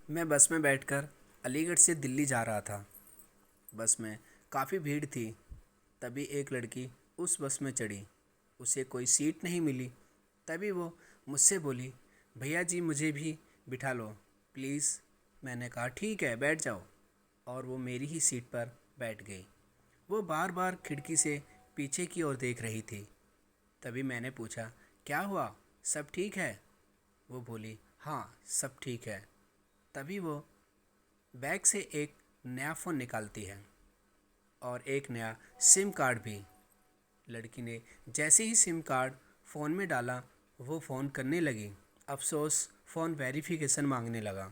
मैं बस में बैठकर अलीगढ़ से दिल्ली जा रहा था। बस में काफ़ी भीड़ थी। तभी एक लड़की उस बस में चढ़ी। उसे कोई सीट नहीं मिली। तभी वो मुझसे बोली, भैया जी मुझे भी बिठा लो प्लीज़। मैंने कहा ठीक है बैठ जाओ, और वो मेरी ही सीट पर बैठ गई। वो बार बार खिड़की से पीछे की ओर देख रही थी। तभी मैंने पूछा, क्या हुआ, सब ठीक है? वो बोली, हाँ सब ठीक है। तभी वो बैग से एक नया फ़ोन निकालती है और एक नया सिम कार्ड भी। लड़की ने जैसे ही सिम कार्ड फ़ोन में डाला, वो फ़ोन करने लगी। अफसोस फ़ोन वेरिफिकेशन मांगने लगा।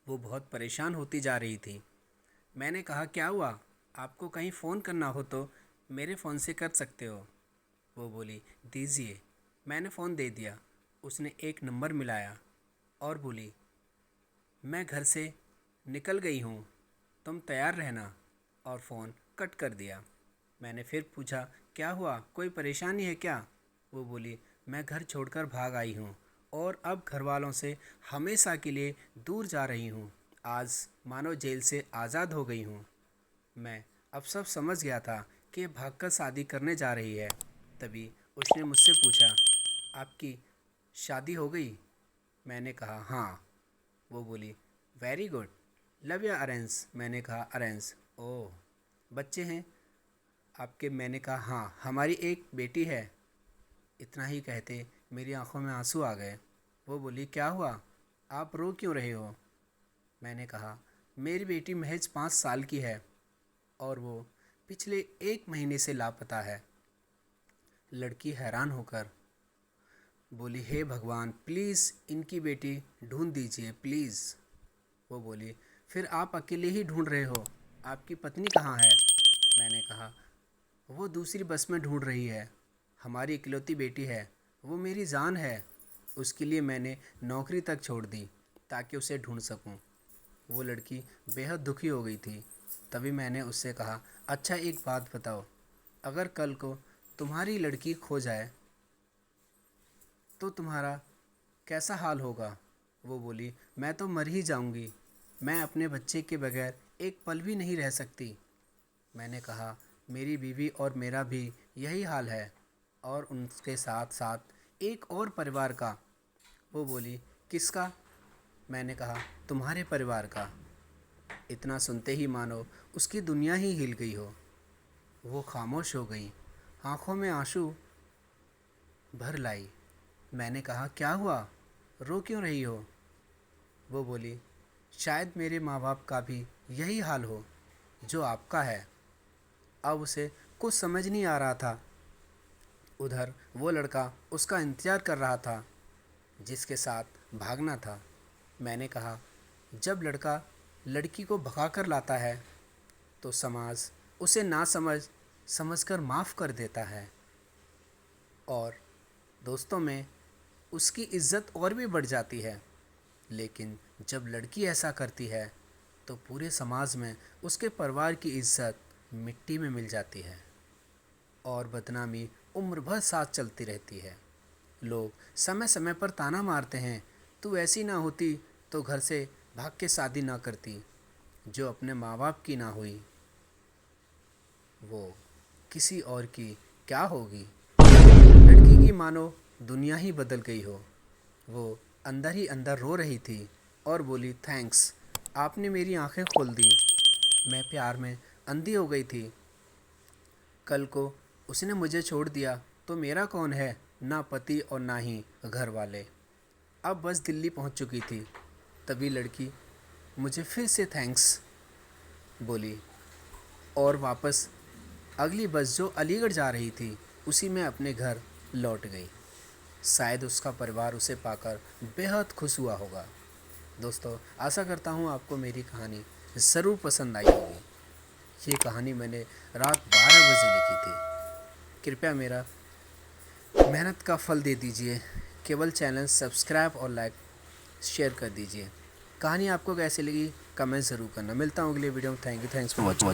वो बहुत परेशान होती जा रही थी। मैंने कहा, क्या हुआ, आपको कहीं फ़ोन करना हो तो मेरे फ़ोन से कर सकते हो। वो बोली, दीजिए। मैंने फ़ोन दे दिया। उसने एक नंबर मिलाया और बोली, मैं घर से निकल गई हूँ, तुम तैयार रहना, और फ़ोन कट कर दिया। मैंने फिर पूछा, क्या हुआ, कोई परेशानी है क्या? वो बोली, मैं घर छोड़कर भाग आई हूँ और अब घर वालों से हमेशा के लिए दूर जा रही हूँ। आज मानो जेल से आज़ाद हो गई हूँ। मैं अब सब समझ गया था कि भागकर शादी करने जा रही है। तभी उसने मुझसे पूछा, आपकी शादी हो गई? मैंने कहा हाँ। वो बोली, वेरी गुड, लव या अरेंज? मैंने कहा अरेंज। ओह, बच्चे हैं आपके? मैंने कहा हाँ, हमारी एक बेटी है। इतना ही कहते मेरी आंखों में आंसू आ गए। वो बोली, क्या हुआ, आप रो क्यों रहे हो? मैंने कहा, मेरी बेटी महज 5 साल की है और वो पिछले 1 महीने से लापता है। लड़की हैरान होकर बोली, हे भगवान, प्लीज़ इनकी बेटी ढूंढ दीजिए प्लीज़। वो बोली, फिर आप अकेले ही ढूंढ रहे हो, आपकी पत्नी कहाँ है? मैंने कहा, वो दूसरी बस में ढूंढ रही है। हमारी इकलौती बेटी है, वो मेरी जान है। उसके लिए मैंने नौकरी तक छोड़ दी ताकि उसे ढूंढ सकूं। वो लड़की बेहद दुखी हो गई थी। तभी मैंने उससे कहा, अच्छा एक बात बताओ, अगर कल को तुम्हारी लड़की खो जाए तो तुम्हारा कैसा हाल होगा? वो बोली, मैं तो मर ही जाऊंगी। मैं अपने बच्चे के बगैर एक पल भी नहीं रह सकती। मैंने कहा, मेरी बीवी और मेरा भी यही हाल है, और उनके साथ साथ एक और परिवार का। वो बोली, किसका? मैंने कहा, तुम्हारे परिवार का। इतना सुनते ही मानो उसकी दुनिया ही हिल गई हो। वो खामोश हो गई, आंखों में आंसू भर लाई। मैंने कहा, क्या हुआ, रो क्यों रही हो? वो बोली, शायद मेरे माँ बाप का भी यही हाल हो जो आपका है। अब उसे कुछ समझ नहीं आ रहा था। उधर वो लड़का उसका इंतज़ार कर रहा था जिसके साथ भागना था। मैंने कहा, जब लड़का लड़की को भगा कर लाता है तो समाज उसे ना समझकर माफ़ कर देता है, और दोस्तों में उसकी इज्जत और भी बढ़ जाती है। लेकिन जब लड़की ऐसा करती है तो पूरे समाज में उसके परिवार की इज्जत मिट्टी में मिल जाती है और बदनामी उम्र भर साथ चलती रहती है। लोग समय समय पर ताना मारते हैं, तू ऐसी ना होती तो घर से भाग के शादी ना करती। जो अपने माँ बाप की ना हुई वो किसी और की क्या होगी? लड़की की मानो दुनिया ही बदल गई हो। वो अंदर ही अंदर रो रही थी और बोली, थैंक्स, आपने मेरी आंखें खोल दी। मैं प्यार में अंधी हो गई थी। कल को उसने मुझे छोड़ दिया तो मेरा कौन है? ना पति और ना ही घर वाले। अब बस दिल्ली पहुंच चुकी थी। तभी लड़की मुझे फिर से थैंक्स बोली और वापस अगली बस जो अलीगढ़ जा रही थी उसी में अपने घर लौट गई। शायद उसका परिवार उसे पाकर बेहद खुश हुआ होगा। दोस्तों, आशा करता हूँ आपको मेरी कहानी ज़रूर पसंद आई होगी। ये कहानी मैंने रात 12 बजे लिखी थी। कृपया मेरा मेहनत का फल दे दीजिए। केवल चैनल सब्सक्राइब और लाइक शेयर कर दीजिए। कहानी आपको कैसी लगी कमेंट ज़रूर करना। मिलता हूँ अगले वीडियो में। Thanks for watching.